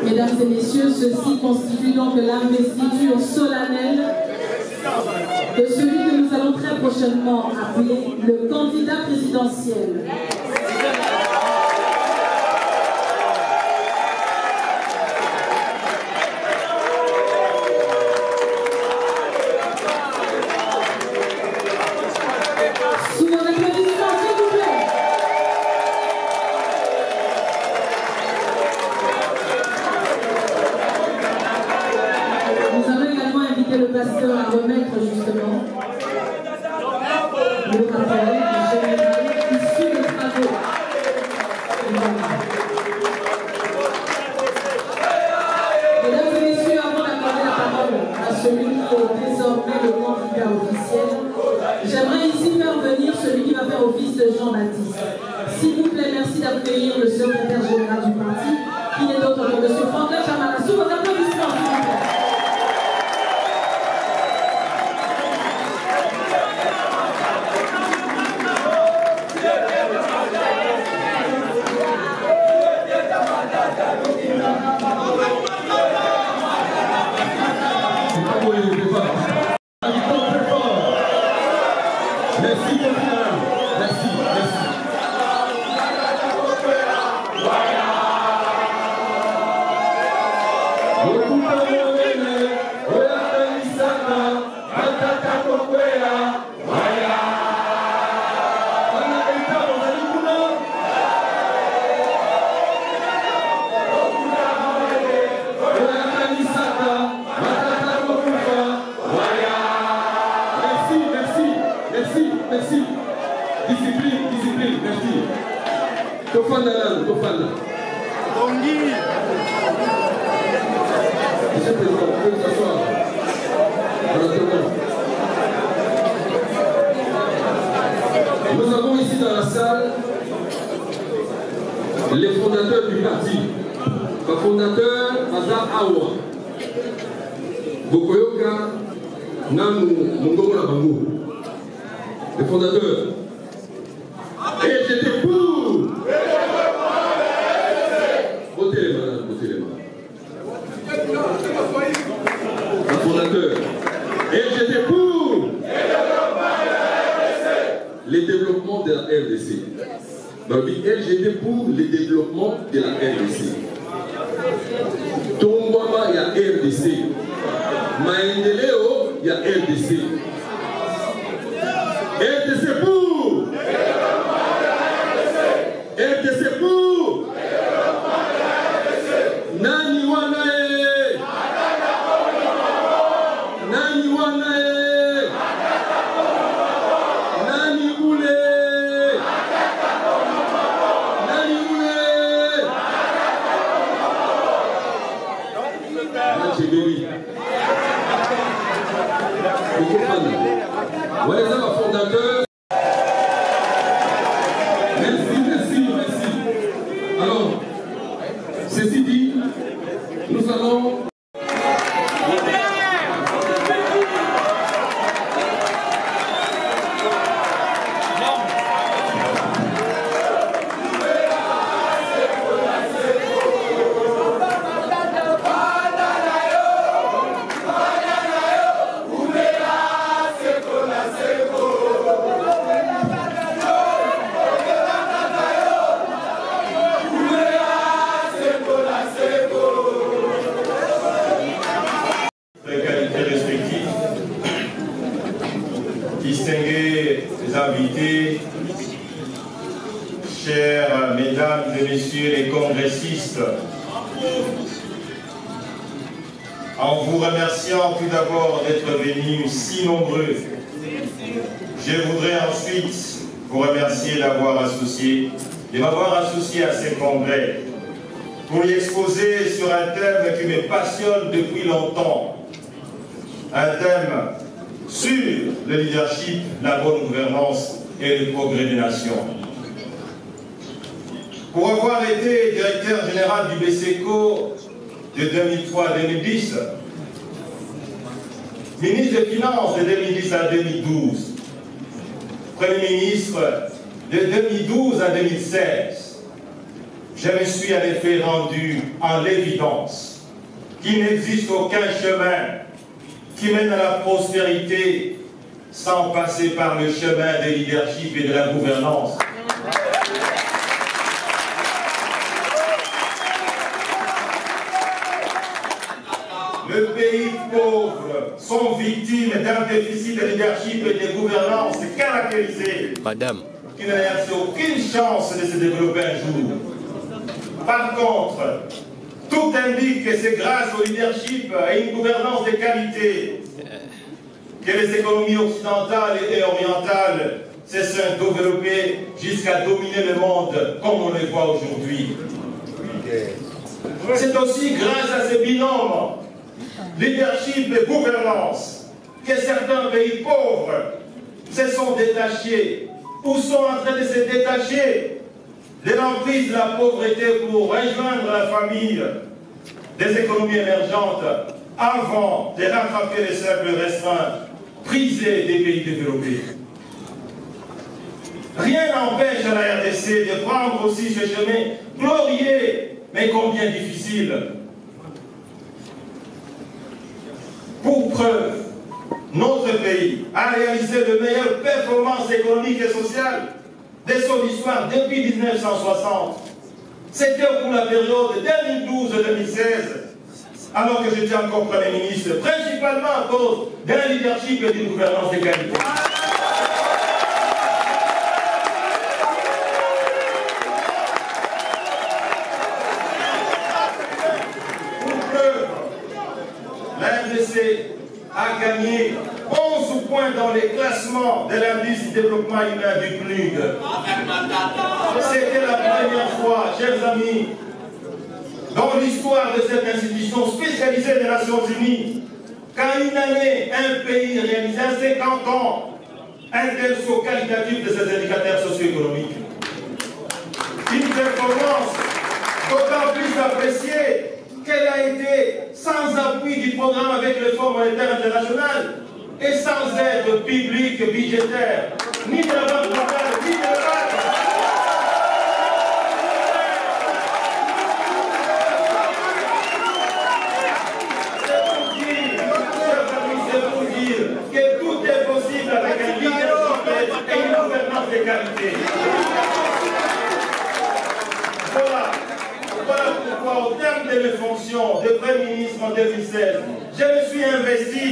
Mesdames et messieurs, ceci constitue donc l'investiture solennelle de celui que nous allons très prochainement appeler le candidat présidentiel. Sous vos applaudissements, s'il vous plaît. Nous allons également inviter le pasteur à remettre justement le rappel général issu des travaux. Mesdames et messieurs, avant d'accorder la parole à celui qui est désormais le candidat officiel, j'aimerais ici faire venir celui qui va faire office de Jean-Baptiste. S'il vous plaît, merci d'accueillir le secrétaire général du parti, qui n'est autre que M. Franklin Chamala. Sous vos applaudissements, s'il vous plaît. Merci. Discipline, merci. Tofana. Bongi. Monsieur le Président, vous pouvez vous asseoir. Nous avons ici dans la salle les fondateurs du parti. Le fondateur, Mazar Awa. Bokoyoka, Namu, Mongomo Labango. Les fondateurs. Et j'étais pour. Votez les mains. Le fondateur. Et j'étais pour. Les développements de la RDC. Et j'étais pour les développements de la RDC. Tombama, il y a RDC. Maendeleo, il y a RDC. RDC pour. RDC pour. Nani wanae. Nani wanae. Nani ule. Nani ule. Machibeli. Voilà les fondateurs. Merci. Alors, ceci dit, nous allons. distingués invités, chers mesdames et messieurs les congressistes, en vous remerciant tout d'abord d'être venus si nombreux, je voudrais ensuite vous remercier de m'avoir associé à ce congrès pour y exposer sur un thème qui me passionne depuis longtemps, un thème sur le leadership, la bonne gouvernance et le progrès des nations. Pour avoir été directeur général du BCECO de 2003 à 2010, ministre des Finances de 2010 à 2012, Premier ministre de 2012 à 2016, je me suis en effet rendu en l'évidence qu'il n'existe aucun chemin qui mène à la prospérité sans passer par le chemin du leadership et de la gouvernance. Le pays pauvre sont victimes d'un déficit de leadership et de gouvernance caractérisé qui n'a aucune chance de se développer un jour. Par contre, tout indique que c'est grâce au leadership et une gouvernance de qualité que les économies occidentales et orientales se sont développées jusqu'à dominer le monde comme on le voit aujourd'hui. C'est aussi grâce à ces binômes leadership et gouvernance que certains pays pauvres se sont détachés ou sont en train de se détacher de l'emprise de la pauvreté pour rejoindre la famille des économies émergentes avant de rattraper les cercles restreints prisés des pays développés. Rien n'empêche à la RDC de prendre aussi ce chemin glorieux, mais combien difficile. Pour preuve, notre pays a réalisé de meilleures performances économiques et sociales de son histoire depuis 1960. C'était pour la période 2012-2016, alors que j'étais encore Premier ministre, principalement à cause d'un leadership et d'une gouvernance de qualité. La RDC a gagné 11 points dans les classements de l'indice du développement humain du PNUD. C'était la première fois, chers amis, dans l'histoire de cette institution spécialisée des Nations Unies, qu'en une année, un pays réalisait en 50 ans un tel saut qualitatif de ses indicateurs socio-économiques. Une performance d'autant plus appréciée qu'elle a été sans appui du programme avec le Fonds monétaire international et sans aide publique budgétaire, ni de la Banque mondiale, ni de la Banque. C'est pour dire que tout est possible avec un leadership et une gouvernance de qualité. Voilà pourquoi, au terme de mes fonctions de Premier ministre en 2016, je me suis investi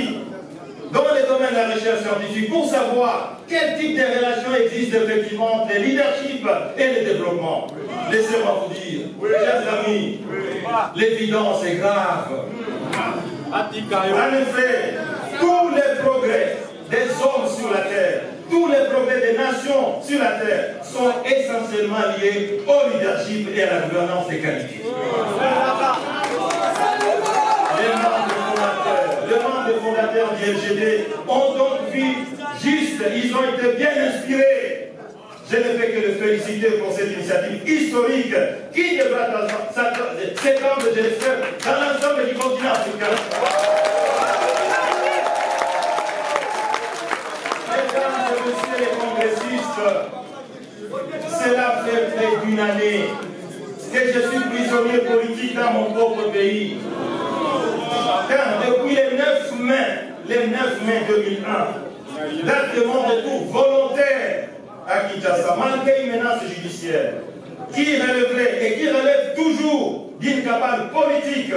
dans le domaine de la recherche scientifique pour savoir quel type de relations existent effectivement entre le leadership et le développement. Laissez-moi vous dire, chers amis, l'évidence est grave. En effet, tous les progrès des hommes sur la terre, tous les progrès des nations sur la terre sont essentiellement liés au leadership et à la gouvernance des qualités. Les membres fondateurs du LGD ont donc vu juste, ils ont été bien inspirés. Je ne fais que le féliciter pour cette initiative historique qui devra s'étendre, je l'espère, dans l'ensemble du continent africain. Mesdames et messieurs les congressistes, cela fait près d'une année que je suis prisonnier politique dans mon propre pays. Car depuis le 9 mai 2001, date de mon retour volontaire à Kinshasa, malgré une menace judiciaire, qui relèverait et qui relève toujours d'une cabale politique,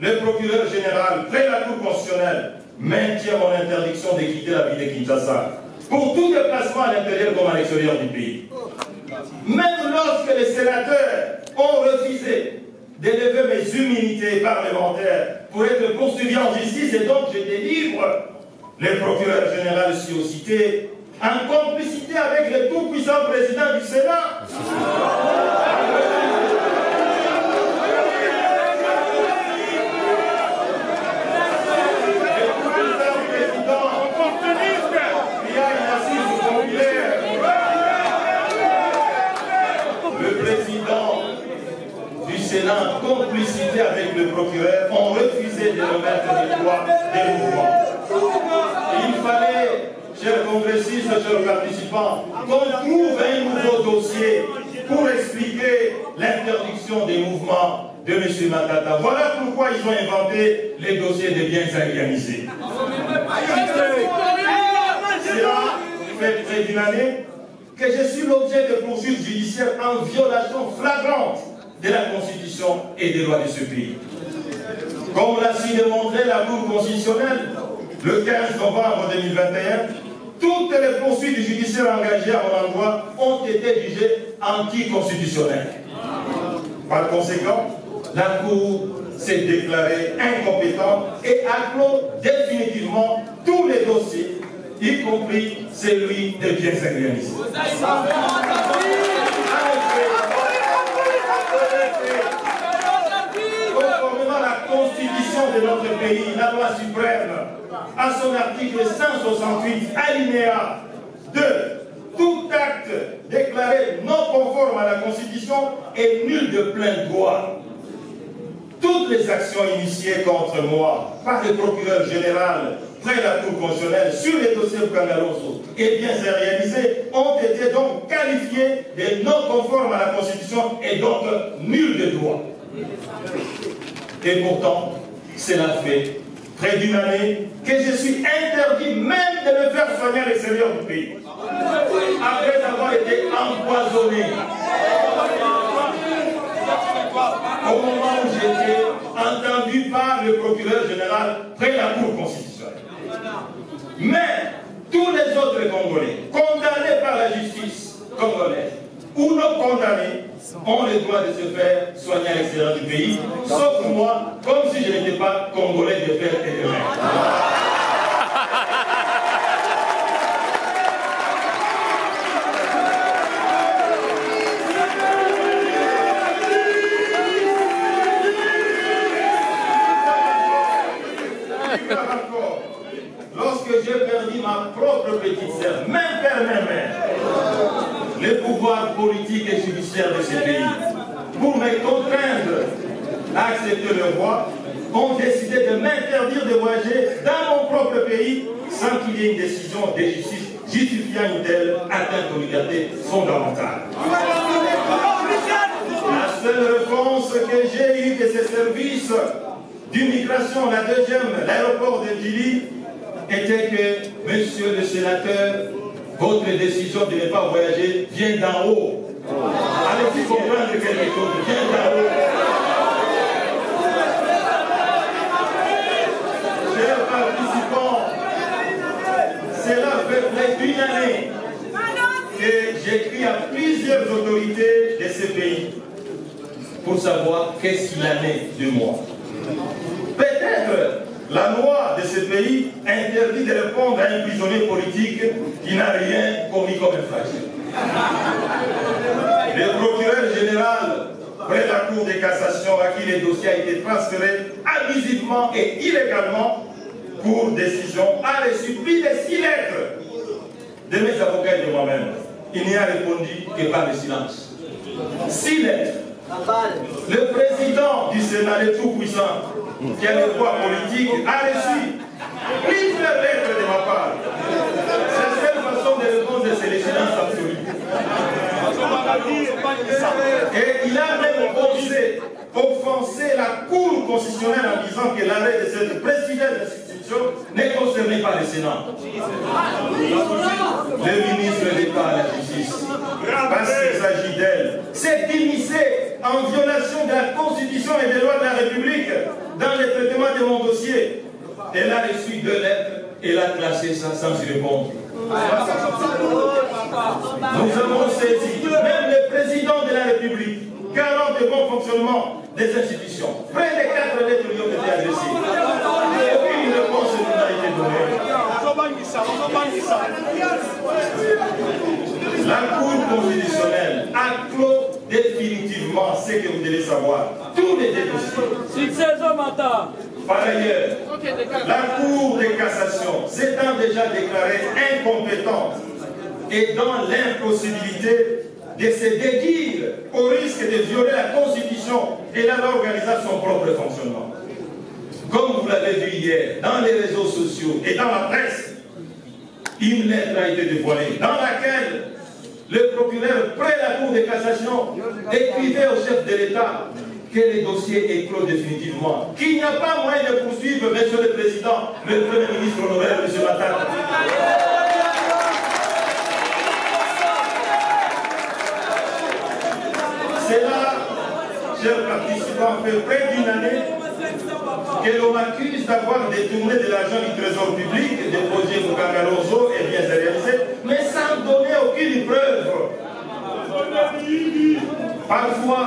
le procureur général, près de la Cour constitutionnelle, maintient mon interdiction de quitter la ville de Kinshasa. pour tout déplacement à l'intérieur comme à l'extérieur du pays. Même lorsque les sénateurs ont refusé d'élever mes immunités parlementaires pour être poursuivis en justice, et donc je délivre le procureur général cité en complicité avec le tout-puissant président du Sénat. Le président du Sénat, en complicité avec le procureur, ont refusé de remettre les droits des mouvements. Il fallait, chers congressistes, chers participants, qu'on trouve un nouveau dossier pour expliquer l'interdiction des mouvements de M. Matata. Voilà pourquoi ils ont inventé les dossiers des biens organisés. Cela fait près d'une année que je suis l'objet de poursuites judiciaires en violation flagrante de la Constitution et des lois de ce pays. Comme l'a su démontré la Cour constitutionnelle le 15 novembre 2021, toutes les poursuites judiciaires engagées à mon endroit ont été jugées anticonstitutionnelles. Par conséquent, la Cour s'est déclarée incompétente et a clos définitivement tous les dossiers, y compris celui des biens organisés. Conformément à la Constitution de notre pays, la loi suprême, à son article 168, alinéa 2, tout acte déclaré non conforme à la Constitution est nul de plein droit. Toutes les actions initiées contre moi par le procureur général près la Cour constitutionnelle sur les dossiers Bukangaloso et biens réalisés ont été donc qualifiées de non conformes à la Constitution et donc nul de droit. Et pourtant, cela fait près d'une année que je suis interdit même de me faire soigner à l'extérieur du pays, après avoir été empoisonné. Au moment où j'étais entendu par le procureur général près la Cour constitutionnelle. Mais tous les autres Congolais, condamnés par la justice congolaise ou non condamnés, ont le droit de se faire soigner à l'extérieur du pays, sauf moi, comme si je n'étais pas Congolais de fer et de mer. Lorsque j'ai perdu ma propre petite sœur, même père, même mère, les pouvoirs politiques et judiciaires de ce pays, pour me contraindre à accepter le roi, ont décidé de m'interdire de voyager dans mon propre pays sans qu'il y ait une décision de justice justifiant une telle atteinte aux libertés fondamentales. La seule réponse que j'ai eue de ces services d'immigration, la deuxième, l'aéroport de Dili, était que, monsieur le sénateur, votre décision de ne pas voyager vient d'en haut. Allez-vous comprendre quelque chose, vient d'en haut. Chers participants, cela fait près d'une année que j'écris à plusieurs autorités de ce pays pour savoir qu'est-ce qu'il en est de moi. Peut-être la loi de ce pays interdit de répondre à un prisonnier politique qui n'a rien commis comme infraction. Le procureur général, près la Cour de cassation, à qui le dossier a été transféré abusivement et illégalement pour décision, a reçu plus de 6 lettres de mes avocats et de moi-même. Il n'y a répondu que par le silence. 6 lettres. Le président du Sénat, le tout-puissant, qui a le pouvoir politique, a reçu plusieurs lettres de ma part. Cette seule façon de répondre, c'est le silence absolu. Et il a même osé offenser la Cour constitutionnelle en disant que l'arrêt de cette prestigieuse institution n'est concerné par le Sénat. Le ministre d'État à la justice, parce qu'il s'agit d'elle, s'est immiscé en violation de la Constitution et des lois de la République dans le traitement de mon dossier. Elle a reçu 2 lettres et elle a classé ça sans y répondre. Nous avons saisi, même le président de la République, garant de bon fonctionnement des institutions. Près de 4 lettres lui ont été adressées. Aucune réponse n'a été donnée. La Cour constitutionnelle a clos définitivement ce que vous devez savoir. Tous les dossiers. Par ailleurs, la Cour de cassation s'étant déjà déclarée incompétente et dans l'impossibilité de se dédire au risque de violer la Constitution et la loi organiser son propre fonctionnement. Comme vous l'avez vu hier, dans les réseaux sociaux et dans la presse, une lettre a été dévoilée dans laquelle le procureur, près la Cour de cassation, écrivait au chef de l'État que le dossier est clos définitivement, qu'il n'y a pas moyen de poursuivre, Monsieur le Président, le Premier ministre honoraire, M. Matata. C'est là, chers participants, fait près d'une année que l'on m'accuse d'avoir détourné de l'argent du trésor public des projets Mukangarozo et bien réalisés, mais sans donner aucune preuve. Parfois,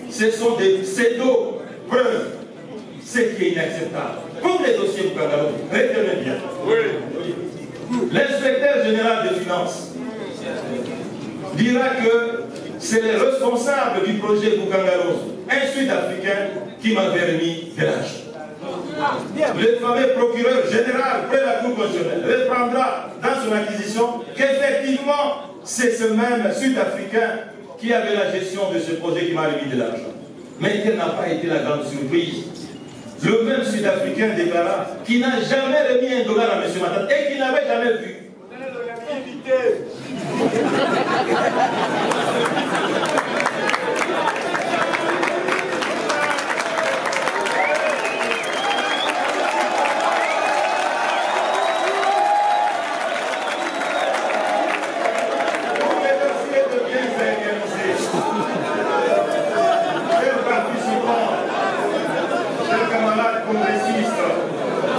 ce sont des pseudo-preuves, ce qui est inacceptable. Pour les dossiers Mukangarozo, retenez bien. L'inspecteur général des finances dira que c'est le responsable du projet Mukangarozo, un Sud-Africain, qui m'avait remis de l'argent. Le fameux procureur général près la Cour constitutionnelle reprendra dans son acquisition qu'effectivement c'est ce même Sud-Africain qui avait la gestion de ce projet qui m'a remis de l'argent. Mais quelle n'a pas été la grande surprise? Le même Sud-Africain déclara qu'il n'a jamais remis $1 à M. Matata et qu'il n'avait jamais vu.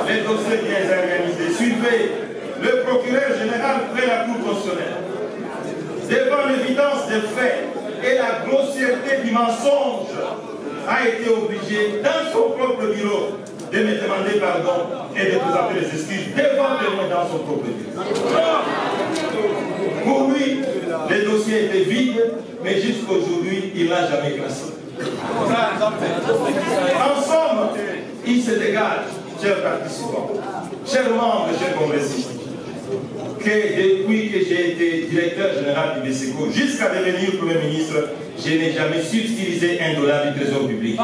Les dossiers bien organisés. Suivez le procureur général près la Cour constitutionnelle. Devant l'évidence des faits et la grossièreté du mensonge, a été obligé, dans son propre bureau, de me demander pardon et de présenter les excuses devant témoin dans son propre bureau. Pour lui, les dossiers étaient vides, mais jusqu'aujourd'hui, il n'a jamais classé. En somme, il se dégage, chers participants, chers membres, chers congressistes, que depuis que j'ai été directeur général du BCECO jusqu'à devenir Premier ministre, je n'ai jamais subtilisé $1 du trésor public.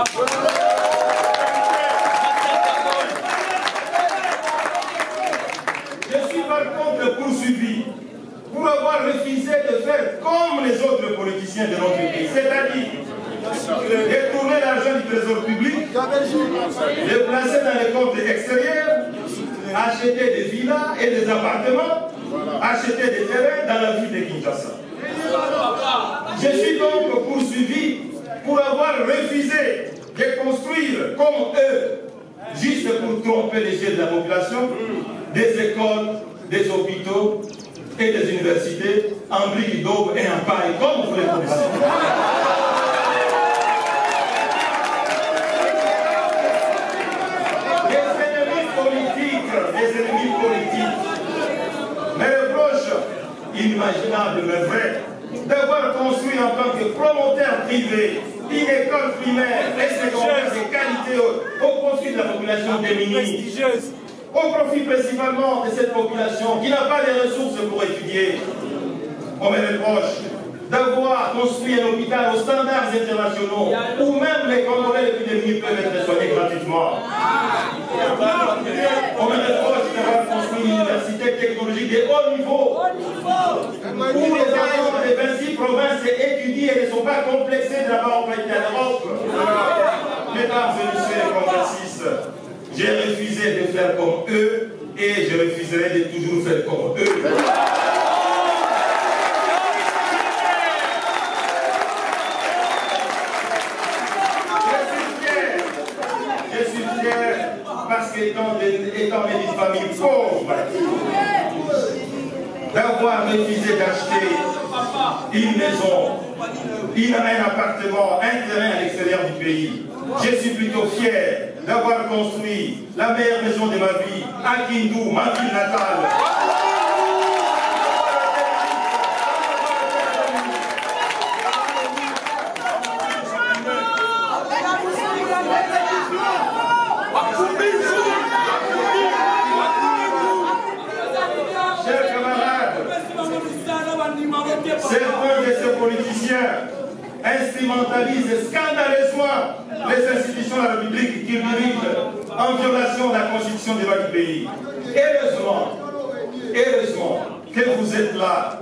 Je suis par contre poursuivi pour avoir refusé de faire comme les autres politiciens de notre pays, c'est-à-dire détourner l'argent du trésor public, le placer dans les comptes extérieurs, acheter des villas et des appartements, acheter des terrains dans la ville de Kinshasa. Je suis donc poursuivi pour avoir refusé de construire comme eux, juste pour tromper les yeux de la population, des écoles, des hôpitaux et des universités en briques d'aube et en paille, comme vous les connaissez. Des ennemis politiques me reprochent, inimaginable mais vrai, d'avoir construit en tant que promoteur privé une école primaire et secondaire de qualité au profit de la population démunie, au profit principalement de cette population qui n'a pas les ressources pour étudier. On me reproche d'avoir construit un hôpital aux standards internationaux où même les Congolais les plus démunis peuvent être soignés gratuitement. On me reproche d'avoir construit une université technologique de haut niveau où les enfants des 26 provinces étudient et ne sont pas complexés de l'avoir employé à l'Europe. Mesdames et messieurs les congressistes, j'ai refusé de faire comme eux et je refuserai de toujours faire comme eux. Parce qu'étant né d'une famille pauvre, d'un d'avoir refusé d'acheter une maison, un appartement, un terrain à l'extérieur du pays. Je suis plutôt fier d'avoir construit la meilleure maison de ma vie à Kindu, ma ville natale. Chers camarades, certains de ces politiciens instrumentalisent scandaleusement les institutions de la République qu'ils dirigent en violation de la constitution des lois du pays. Heureusement que vous êtes là,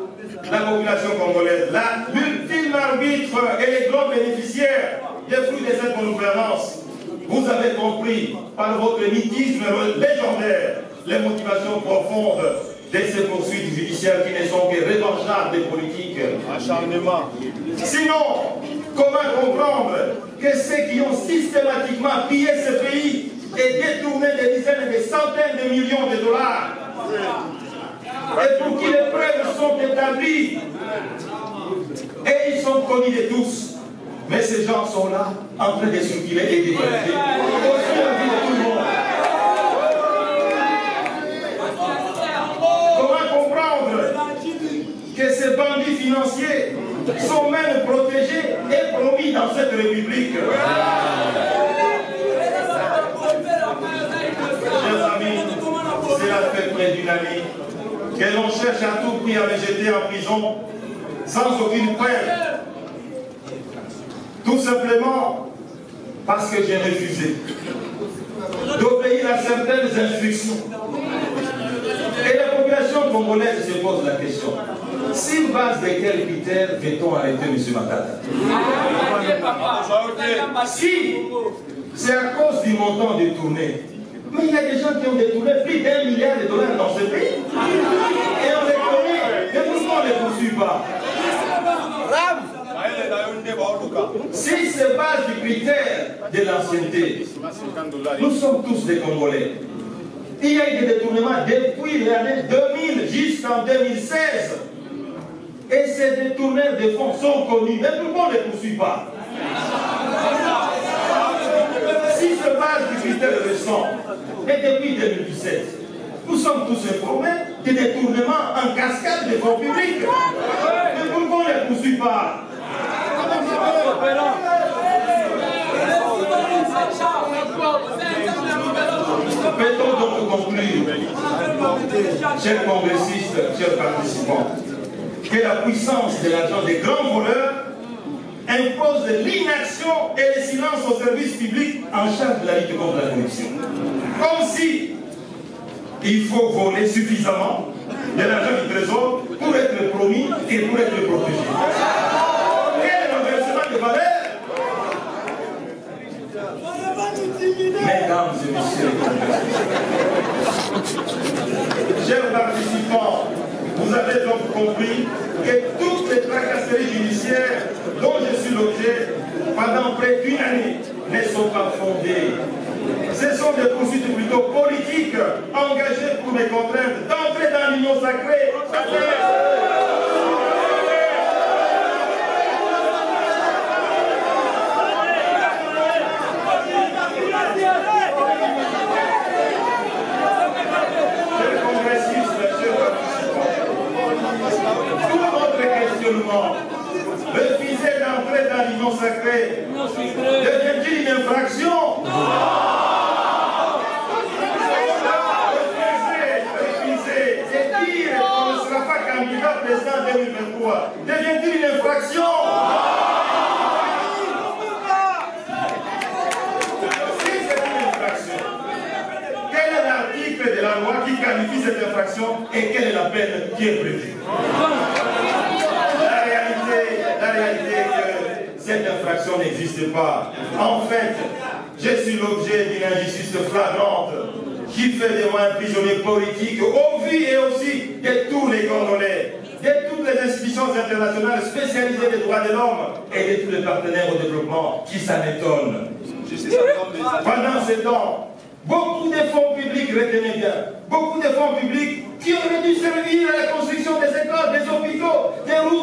la population congolaise, la l'ultime arbitre et les grands bénéficiaires des fruits de cette gouvernance. Vous avez compris par votre mythisme légendaire les motivations profondes de ces poursuites judiciaires qui ne sont que revanchards des politiques. Acharnement. Sinon, comment comprendre que ceux qui ont systématiquement pillé ce pays et détourné des dizaines et des centaines de millions de dollars, et pour qui les preuves sont établies, et ils sont connus de tous, mais ces gens sont là, en train de circuler et de vérifier. Que ces bandits financiers sont même protégés et promis dans cette République. Chers amis, cela fait près d'une année que l'on cherche à tout prix à me jeter en prison sans aucune preuve. Tout simplement parce que j'ai refusé d'obéir à certaines instructions. Et la population congolaise se pose la question. Sur base de quels critères fait-on arrêter M. Matata? Si c'est à cause du montant détourné, mais il y a des gens qui ont détourné plus d'1 milliard de dollars dans ce pays. Et on les connaît. Et pourquoi on ne les poursuit pas? Si c'est base du critère de l'ancienneté, nous sommes tous des Congolais. Il y a eu des détournements depuis l'année 2000 jusqu'en 2016. Et ces détourneurs de fonds sont connus. Mais pourquoi on ne les poursuit pas? Si se base du critère récent, et depuis 2017, nous sommes tous informés des détournements en cascade de fonds publics. Mais pourquoi on ne les poursuit pas? Peut-on donc conclure, chers congressistes, chers participants, que la puissance de l'argent des grands voleurs impose l'inaction et le silence au service public en charge de la lutte contre la corruption. Comme si il faut voler suffisamment de l'argent du trésor pour être promis et pour être protégé. Quel est le versement de valeur? Mesdames et messieurs, chers participants, vous avez donc compris que toutes les tracasseries judiciaires dont je suis l'objet pendant près d'une année ne sont pas fondées. Ce sont des poursuites plutôt politiques engagées pour me contraindre d'entrer dans l'union sacrée. Refuser d'entrer dans l'union sacrée devient-il une infraction? Refuser, c'est dire qu'on ne sera pas candidat président en 2023. Devient-il une infraction? Si c'est une infraction, quel est l'article de la loi qui qualifie cette infraction et quelle est la peine qui est prévue? La réalité est que cette infraction n'existe pas. En fait, je suis l'objet d'une injustice flagrante qui fait de moi un prisonnier politique au vu et aussi de tous les Congolais, de toutes les institutions internationales spécialisées des droits de l'homme et de tous les partenaires au développement qui s'en étonnent. Pendant ce temps, beaucoup de fonds publics, retenez bien, beaucoup de fonds publics qui auraient dû servir à la construction des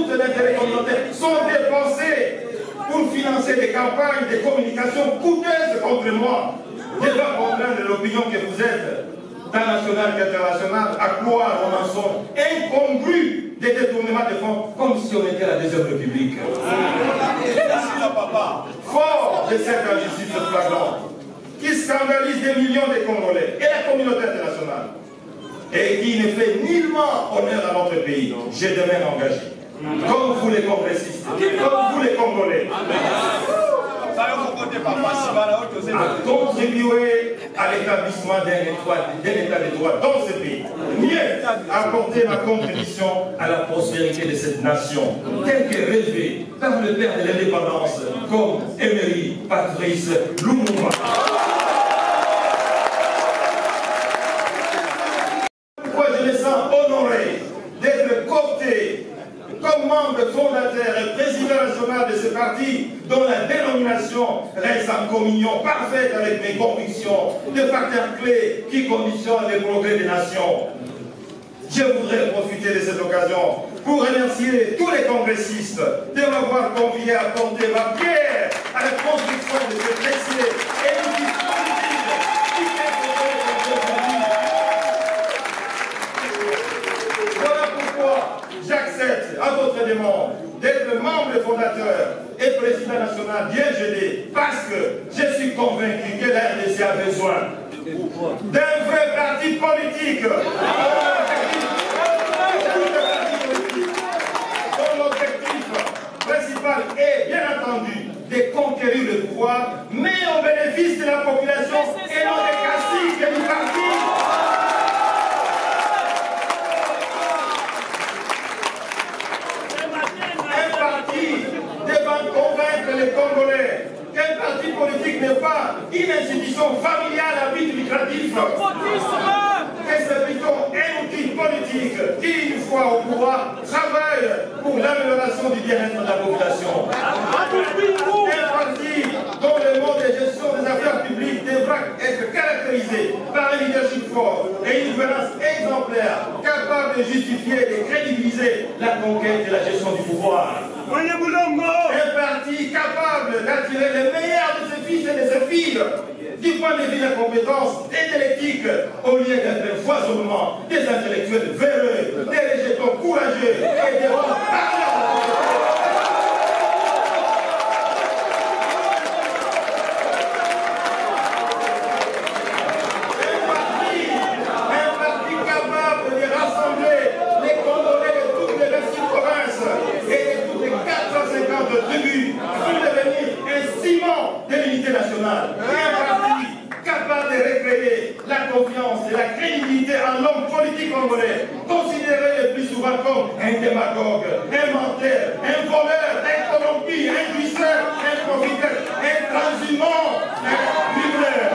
de l'intérêt communautaire sont dépensés pour financer des campagnes de communication coûteuses contre moi. Je vais contraindre l'opinion que vous êtes, tant nationale qu'internationale, à croire au mensonge incongru des détournements de fonds, comme si on était à la Deuxième République. Fort de cette injustice flagrante, qui scandalise des millions de Congolais et la communauté internationale, et qui ne fait nullement honneur à notre pays, j'ai demeure engagé. Comme vous les congressistes, comme vous les Congolais, à contribuer à l'établissement d'un état de droit dans ce pays. Mieux, apporter ma contribution à la prospérité de cette nation, telle que rêvée par le père de l'indépendance, comme Emery Patrice Lumumba. Pourquoi je me sens honoré d'être coopté comme membre fondateur et président national de ce parti dont la dénomination reste en communion parfaite avec mes convictions, de facteurs clés qui conditionnent le progrès des nations. Je voudrais profiter de cette occasion pour remercier tous les congressistes de m'avoir convié à porter ma pierre à la construction de ce précieux édifice politique qui fait aujourd'hui. Voilà pourquoi j'accepte à votre demande d'être membre fondateur et président national bien gelé, parce que je suis convaincu que la RDC a besoin d'un vrai parti politique. Dont l'objectif principal est, bien entendu, de conquérir le pouvoir, mais au bénéfice de la population et non des caciques et du parti. Devant convaincre les Congolais qu'un parti politique n'est pas une institution familiale à but lucratif, que c'est plutôt un outil politique qui, une fois au pouvoir, travaille pour l'amélioration du bien-être de la population. Un parti dont le mode de gestion des affaires publiques devra être caractérisé par un leadership fort et une gouvernance exemplaire, capable de justifier et de crédibiliser la conquête et la gestion du pouvoir. Un parti capable d'attirer les meilleurs de ses fils et de ses filles, du point de vue de la compétence et de l'éthique, au lieu d'être un foisonnement des intellectuels véreux, des rejetons courageux et des bons parleurs. Un parti capable de rassembler les Congolais de toutes les 26 provinces et de toutes les 450 tribus pour devenir un ciment de l'unité nationale. Un parti capable de recréer la confiance et la crédibilité en l'homme politique congolais, considéré le plus souvent comme un démagogue, un menteur, un voleur, un corrompu, un jouisseur, un profiteur, un transhumant, un leader.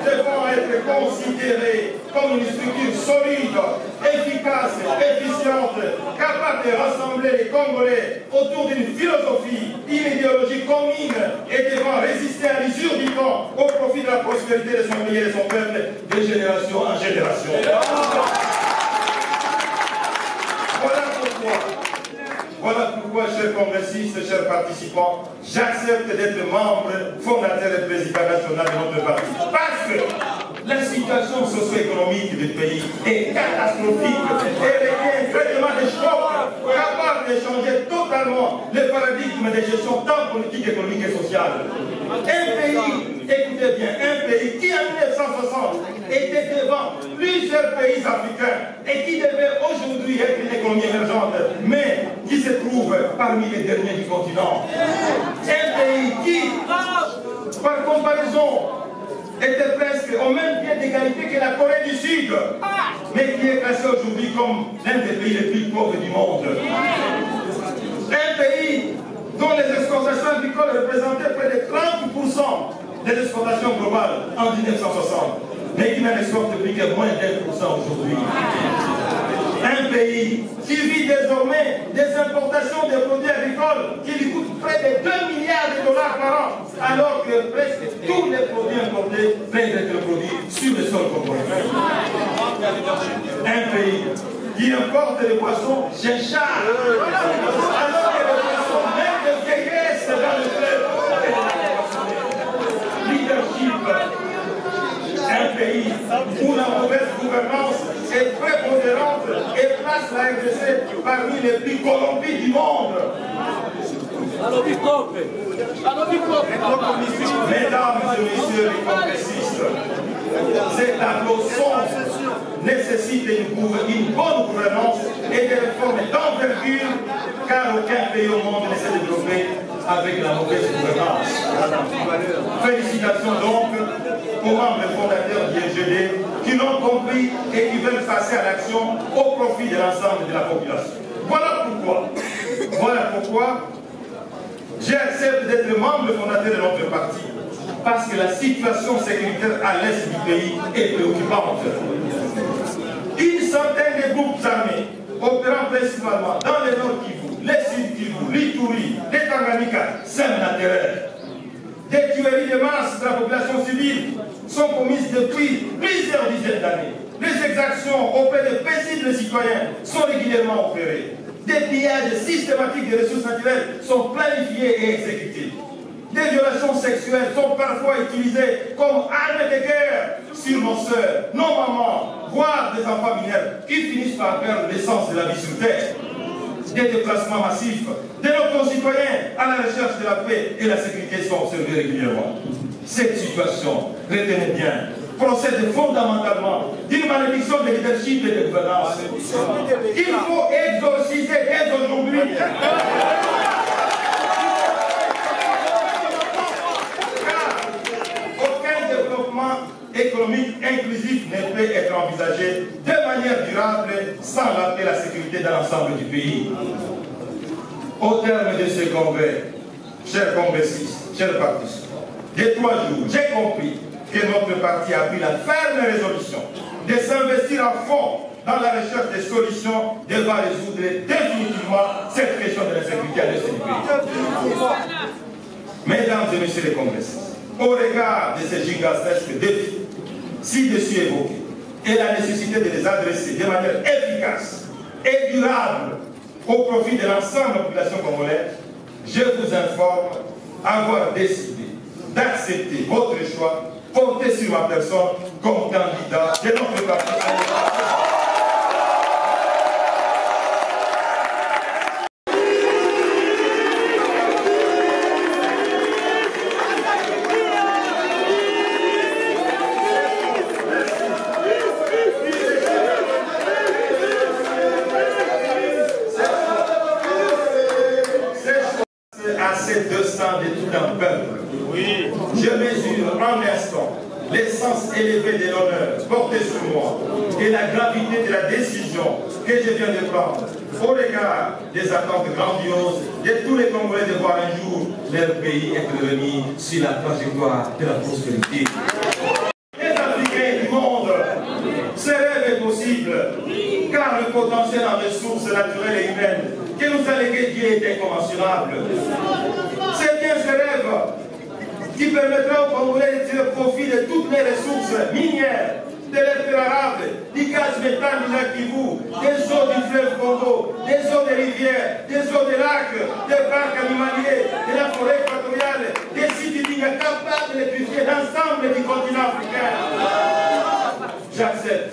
Devant être considérés comme une structure solide, efficace, efficiente, capable de rassembler les Congolais autour d'une philosophie, une idéologie commune et devant résister à l'usure du temps au profit de la prospérité de son pays et de son peuple de génération en génération. Voilà pourquoi, chers congressistes, chers participants, j'accepte d'être membre fondateur et président national de notre parti. Parce que la situation socio-économique du pays est catastrophique et requiert un traitement de choc capable de changer totalement le paradigme de gestion tant politique, économique et sociale. Un pays, écoutez bien, un pays qui en 1960 était devant plusieurs pays africains et qui devait aujourd'hui être une économie émergente, mais qui se trouve parmi les derniers du continent. Un pays qui, par comparaison, était presque au même pied d'égalité que la Corée du Sud, mais qui est classé aujourd'hui comme l'un des pays les plus pauvres du monde. Un pays dont les exportations agricoles représentaient près de 30% des exportations globales en 1960, mais qui n'en exporte plus que moins d'1% aujourd'hui. Un pays qui vit désormais des importations de produits agricoles qui lui coûtent près de 2 milliards de dollars par an, alors que presque tous les produits importés santé plein d'être produits sur le sol congolais. Un pays qui importe les poissons chinchard, alors que les poissons même de vieillesse dans le fleuve. Leadership, un pays où la mauvaise gouvernance est prépondérante et place la RDC parmi les plus corrompus du monde. Mesdames et messieurs les congressistes, ces tableaux sombres nécessitent une bonne gouvernance et des réformes d'envergure, car aucun pays au monde ne s'est développé avec la mauvaise gouvernance. Félicitations donc aux membres fondateurs du IGD qui l'ont compris et qui veulent passer à l'action au profit de l'ensemble de la population. Voilà pourquoi j'accepte d'être membre fondateur de notre parti, parce que la situation sécuritaire à l'est du pays est préoccupante. Une centaine de groupes armés opérant principalement dans le nord Kivu, les sud Kivu, l'Ituri, les Tanganyika sèment la terreur. Des tueries de masse de la population civile sont commises depuis plusieurs dizaines d'années. Les exactions auprès de paisibles citoyens sont régulièrement opérées. Des pillages systématiques des ressources naturelles sont planifiés et exécutés. Des violations sexuelles sont parfois utilisées comme armes de guerre sur nos sœurs, nos mamans, voire des enfants mineurs qui finissent par perdre l'essence de la vie sur terre. Des déplacements massifs de nos concitoyens à la recherche de la paix et la sécurité sont observés régulièrement. Cette situation, retenez bien, procède fondamentalement d'une malédiction de leadership et de gouvernance. Il faut exorciser dès aujourd'hui. Car aucun développement économique inclusif ne peut être envisagé de manière durable sans la paix et la sécurité dans l'ensemble du pays. Au terme de ce congrès, chers congressistes, chers partis, des 3 jours, j'ai compris que notre parti a pris la ferme résolution de s'investir à fond dans la recherche des solutions devant résoudre définitivement cette question de l'insécurité à l'est du pays. Mesdames et messieurs les congressistes, au regard de ces gigantesques défis ci-dessus évoqués et la nécessité de les adresser de manière efficace et durable au profit de l'ensemble de la population congolaise, je vous informe avoir décidé d'accepter votre choix, comptez sur ma personne comme candidat de notre parti. À ces 200 de tout un peuple. Oui. Je mesure en instant l'essence élevée de l'honneur porté sur moi et la gravité de la décision que je viens de prendre au regard des attentes grandioses de tous les Congolais de voir un jour leur pays être remis sur la trajectoire de la prospérité. Les Africains du monde, ce rêve est possible, car le potentiel en ressources naturelles et humaines que nous a légué Dieu est incommensurable. C'est bien ce rêve qui permettra aux Congolais de tirer profit de toutes les ressources minières, de l'air arabe, du gaz méthane du lac Kivu, des eaux du fleuve Congo, des eaux des rivières, des eaux des lacs, des parcs animaliers, de la forêt équatoriale, des sites dignes capables d'électrifier l'ensemble du continent africain. J'accepte.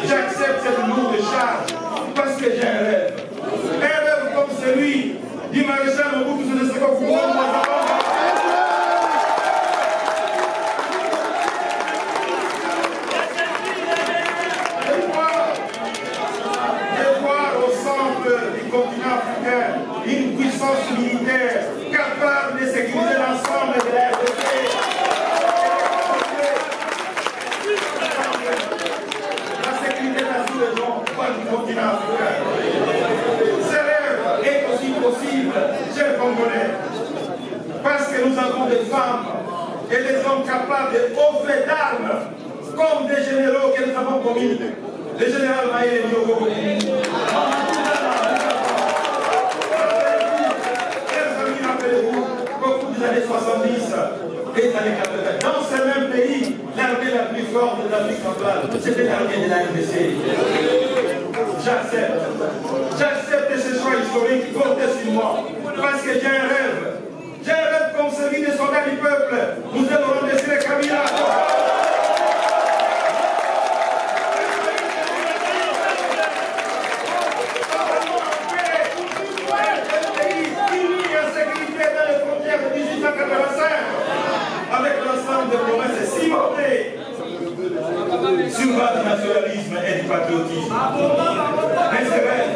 J'accepte cette lourde charge parce que j'ai un rêve. Un rêve comme celui du maréchal Mobutu Sese Seko Kubo. Continent africain, une puissance militaire capable de sécuriser l'ensemble de la RDC. La sécurité de la sous-région du continent africain. Ce rêve est aussi possible, chers Congolais, parce que nous avons des femmes et des hommes capables de offrir d'armes, comme des généraux que nous avons commis. Le général Maïle Nyoko. Années 70, des années 80. Dans ce même pays, l'armée la plus forte de l'Afrique centrale, c'était l'armée de la RDC. J'accepte. J'accepte ce choix historique, comptez sur moi. Parce que j'ai un rêve. J'ai un rêve comme celui des soldats du peuple. Nous allons remplacer les Kabila. Avec l'ensemble des promesses cimentées sur base du nationalisme et du patriotisme. Mais ces rêves,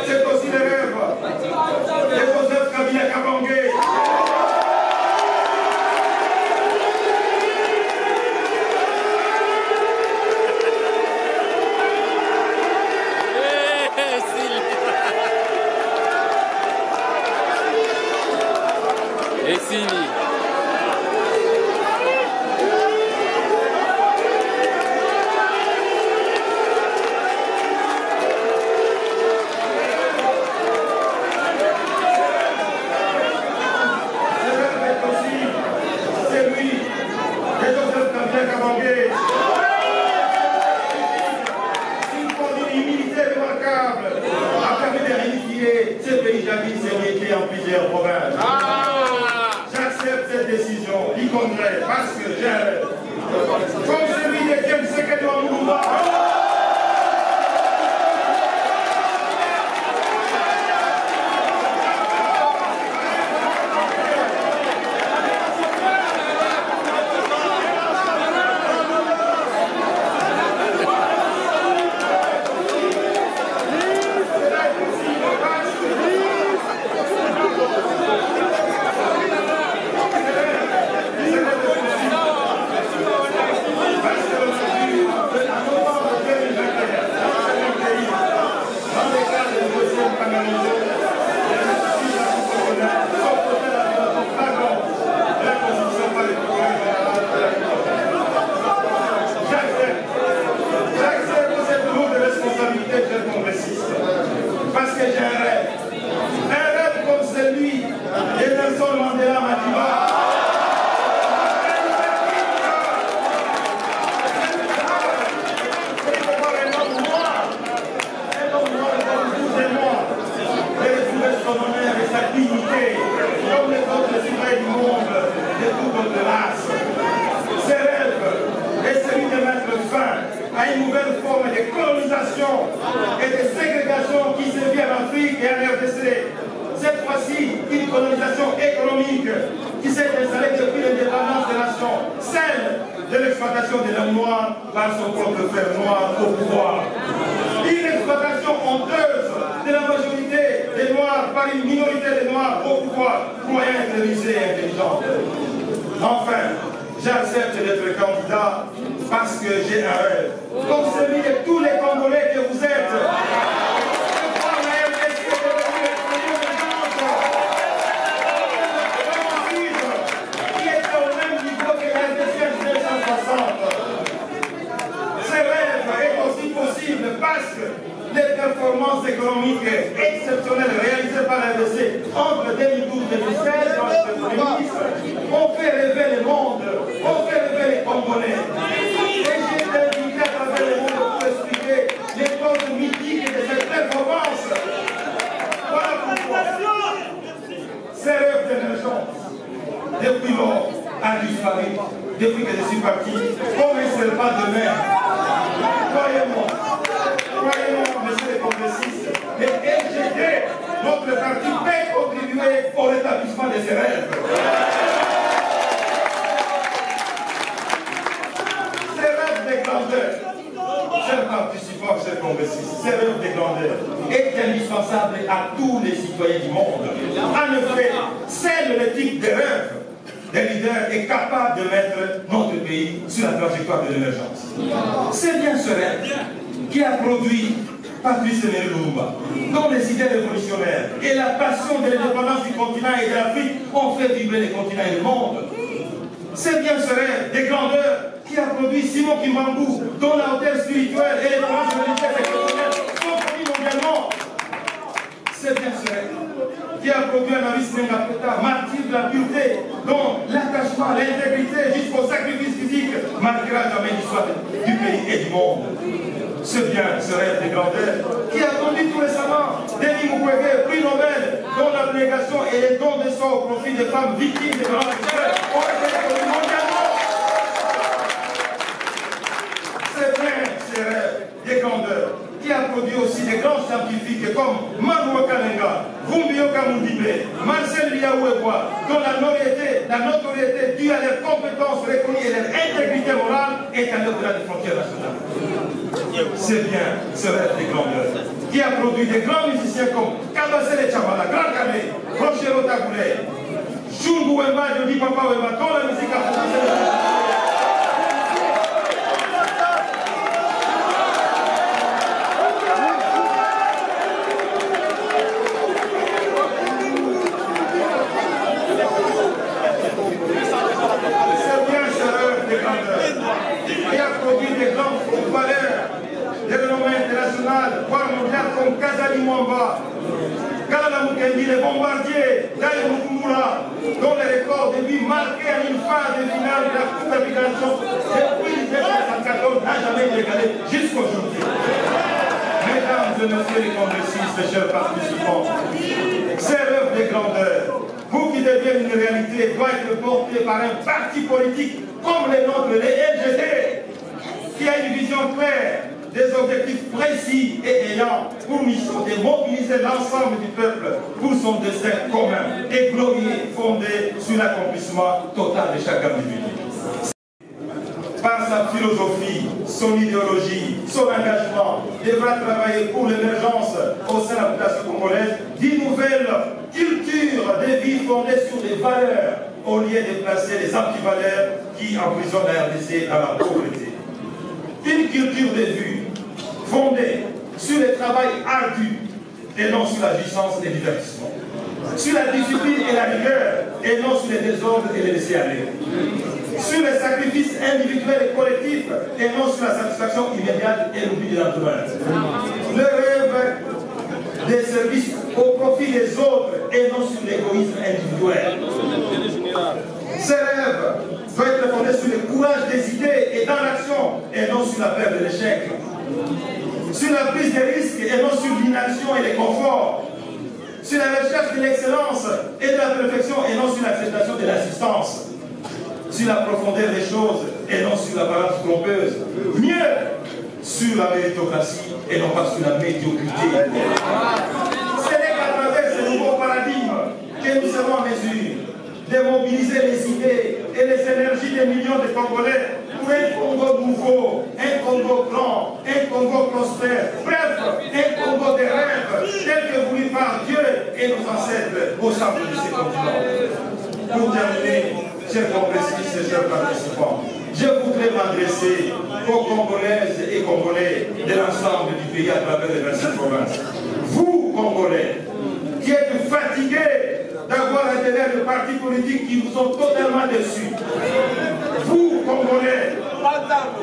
c'est aussi des rêves de Joseph Kabila Kabange. Et Sini. C'est lui, c'est Joseph Kabila Kabange. Une humilité remarquable a permis de réunifier ce pays jadis émietté en plusieurs provinces. J'accepte cette décision, y compris parce que j'ai un rêve. Comme celui de James Sekedo Amourouba. Parce que j'ai un rêve comme celui de Nelson Mandela Madiba. Un homme noir comme vous et moi, de retrouver son honneur et sa dignité, comme les autres citoyens du monde, de toute notre race. Ce rêve est celui de mettre fin à une nouvelle forme de colonisation et de ségrégation qui sévit en Afrique et en RDC. Cette fois-ci, une colonisation économique qui s'est installée depuis l'indépendance des nations, celle de l'exploitation des hommes noirs par son propre frère noir au pouvoir. Une exploitation honteuse de la majorité des Noirs par une minorité des Noirs au pouvoir, croyant être rusée et intelligente. Enfin, j'accepte d'être candidat parce que j'ai un rêve, comme celui de tous les Congolais que vous êtes. Qui est au même niveau que la RDC en 1960. Ce rêve est aussi possible parce que les performances économiques exceptionnelles réalisées par la RDC entre 2012 et 2016 dans le Premier ministre ont fait rêver le monde, ont fait rêver les Congolais. Et j'ai été invité à travers le monde pour expliquer les causes mythiques de cette performance. Voilà pourquoi ces rêves d'émergence, depuis lors, a disparu, depuis que je suis parti, comme un seul pas de mer. Croyez-moi, monsieur les congressistes, les LGD, notre parti peut contribuer au rétablissement de ces rêves. Ces rêves de grandeur, chers participants, chers congressistes, ces rêves de grandeur est indispensable à tous les citoyens du monde. En effet, c'est le type de rêve des leaders est capable de mettre notre pays sur la trajectoire de l'émergence. C'est bien ce rêve qui a produit Patrice Emery Lumumba, dont les idées révolutionnaires et la passion de l'indépendance du continent et de l'Afrique ont fait vibrer les continents et le monde. C'est bien ce rêve des grandeurs qui a produit Simon Kimbangu, dont la hauteur spirituelle et les branches religieuses exceptionnelles sont connues mondialement. C'est bien ce rêve qui a produit un Maurice Nengapeta, martyr de la pureté, dont l'attachement, l'intégrité jusqu'au sacrifice physique marquera jamais l'histoire du pays et du monde. Ce bien, ce rêve de grandeur, qui a conduit tout récemment Denis Mukwege, prix Nobel, dont l'abnégation et les dons de soi au profit des femmes victimes des grands secteurs ont été reconnus mondialement. C'est bien ce rêve de grandeur, qui a produit aussi des grands scientifiques comme Manuel Kalenga, Vumbio Kamundibe, Marcel Liaouebois, dont la notoriété due à leurs compétences reconnues et leur intégrité morale est à l'au-delà des frontières nationales. C'est bien ce rêve de grandeur, qui a produit des grands musiciens comme Kabasele Chamala, Grand Calais, Rochero Tagoulé, Chungu Wemba, Jodi Papa Wemba, dont la musique a produit. Qui a produit des grands footballeurs de renommée internationale, voire mondiale, comme Kazali Mwamba, Kalala Mukendi, les bombardiers, Daïo Mukumura, dont les records de but marqués en une phase de finale de la Coupe d'Africation depuis 1974 n'a jamais été égalé jusqu'aujourd'hui. Mesdames et messieurs les congressistes, chers participants, ces rêves de grandeur, vous qui deviennent une réalité, doit être porté par un parti politique comme les nôtres, les LGD, qui a une vision claire, des objectifs précis et ayant pour mission de mobiliser l'ensemble du peuple pour son destin commun et glorieux fondé sur l'accomplissement total de chaque individu. Par sa philosophie, son idéologie, son engagement, devra travailler pour l'émergence au sein de la population congolaise d'une nouvelle culture de vie fondée sur des valeurs au lieu de placer les antivaleurs qui emprisonnent la RDC dans la pauvreté. Une culture de vue fondée sur le travail ardu et non sur la jouissance et le divertissement, sur la discipline et la rigueur et non sur les désordres et les laisser-aller, sur les sacrifices individuels et collectifs et non sur la satisfaction immédiate et l'oubli de l'entourage. Le rêve des services au profit des autres et non sur l'égoïsme individuel. Ce rêve doit être fondé sur le courage des idées et dans l'action et non sur la peur de l'échec. Sur la prise de risques et non sur l'inaction et les conforts. Sur la recherche de l'excellence et de la perfection et non sur l'acceptation de l'assistance. Sur la profondeur des choses et non sur l'apparence trompeuse. Mieux, sur la méritocratie et non pas sur la médiocrité. C'est qu'à travers ce nouveau paradigme que nous serons en mesure de mobiliser les idées et les énergies des millions de Congolais pour un Congo nouveau, un Congo grand, un Congo prospère, bref, un Congo de rêve, tel que voulu par Dieu et nos ancêtres au centre de ces continents. Pour terminer, chers congressistes et chers participants, je voudrais m'adresser aux Congolaises et Congolais de l'ensemble du pays à travers les 26 provinces. Vous, Congolais, qui êtes fatigués d'avoir adhéré à des partis politiques qui vous ont totalement déçus. Vous, Congolais,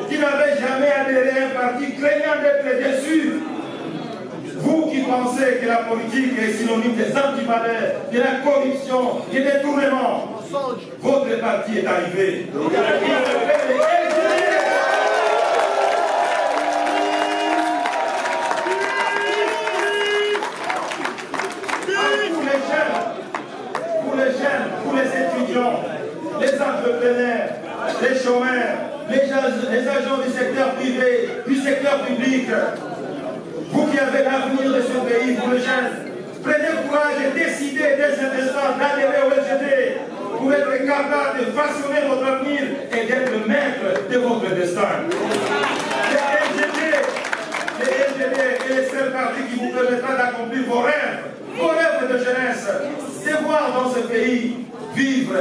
qui n'avez jamais adhéré à un parti craignant d'être déçus. Vous qui pensez que la politique est synonyme des antivaleurs, de la corruption, des détournements, votre parti est arrivé. Pour les étudiants, les entrepreneurs, les chômeurs, les agents du secteur privé, du secteur public, vous qui avez l'avenir de ce pays, vous les jeunes, prenez courage et décidez dès cet instant d'adhérer au LGD pour être capable de façonner votre avenir et d'être maître de votre destin. Les LGD est le seul parti qui vous permettra d'accomplir vos rêves de jeunesse, de voir dans ce pays vivre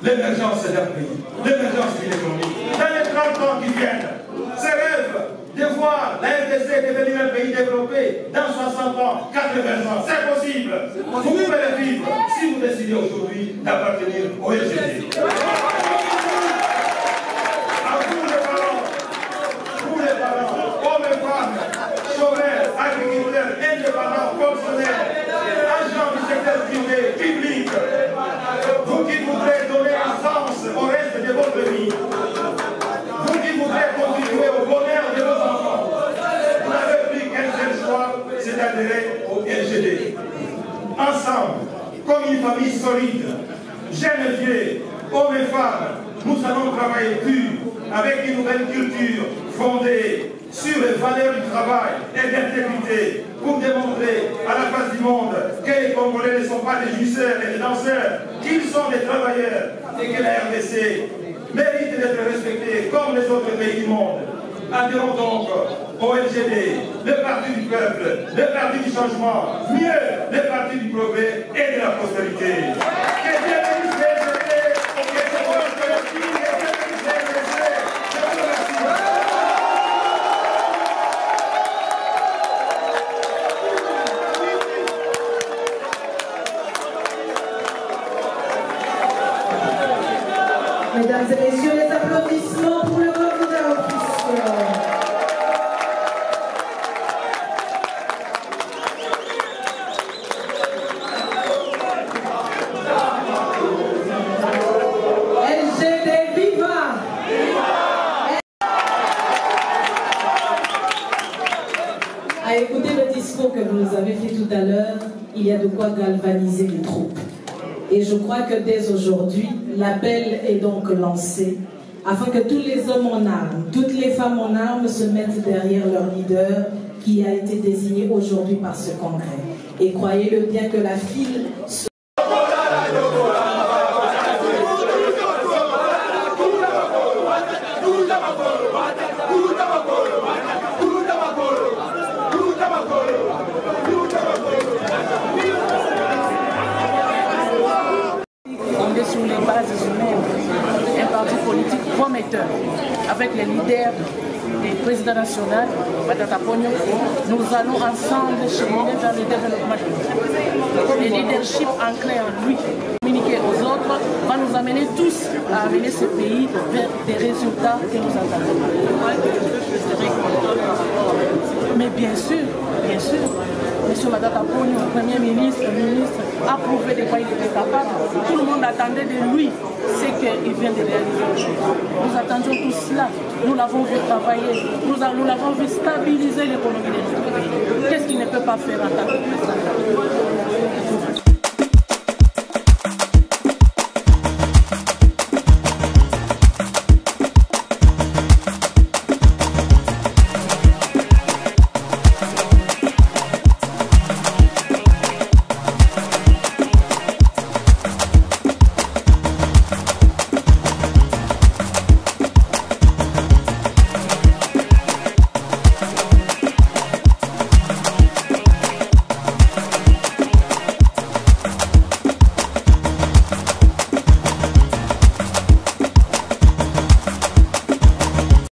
l'émergence d'un pays, l'émergence d'une économie. Dans les 30 ans qui viennent, ce rêve de voir la RDC devenir un pays développé dans 60 ans, 80 ans, c'est possible. Vous pouvez le vivre si vous décidez aujourd'hui d'appartenir au LGD. À vous les parents, hommes et femmes, chômeurs, agriculteurs, indépendants, fonctionnaires, agents du famille solide. Jeunes et vieux, hommes et femmes, nous allons travailler dur avec une nouvelle culture fondée sur les valeurs du travail et d'intégrité pour démontrer à la face du monde que les Congolais ne sont pas des jouisseurs et des danseurs, qu'ils sont des travailleurs et que la RDC mérite d'être respectée comme les autres pays du monde. Adhérons donc au LGD, le parti du peuple, le parti du changement, mieux, le parti du progrès et de la prospérité. Que Dieu bénisse les LGD, que Dieu bénisse les LGD, que Dieu bénisse les LGD. Je vous remercie. Mesdames et messieurs, les applaudissements pour le candidat officiel. LGD, viva! À écouter le discours que vous nous avez fait tout à l'heure, il y a de quoi galvaniser les troupes. Et je crois que dès aujourd'hui, l'appel est donc lancé afin que tous les hommes en armes, toutes les femmes en armes se mettent derrière leur leader qui a été désigné aujourd'hui par ce congrès. Et croyez-le bien que la file se... Fondé sur les bases humaines, un parti politique prometteur, avec les leaders des présidents nationaux, Matata Ponyo, nous allons ensemble cheminer vers le développement. Le leadership ancré en lui, communiquer aux autres, va nous amener tous à amener ce pays vers des résultats que nous attendons. Mais bien sûr, M. Matata Ponyo, Premier ministre, a prouvé de quoi il était capable. Tout le monde attendait de lui ce qu'il vient de réaliser aujourd'hui. Nous attendions tout cela. Nous l'avons vu travailler. Nous l'avons vu stabiliser l'économie de notre pays. Qu'est-ce qu'il ne peut pas faire en tant que président?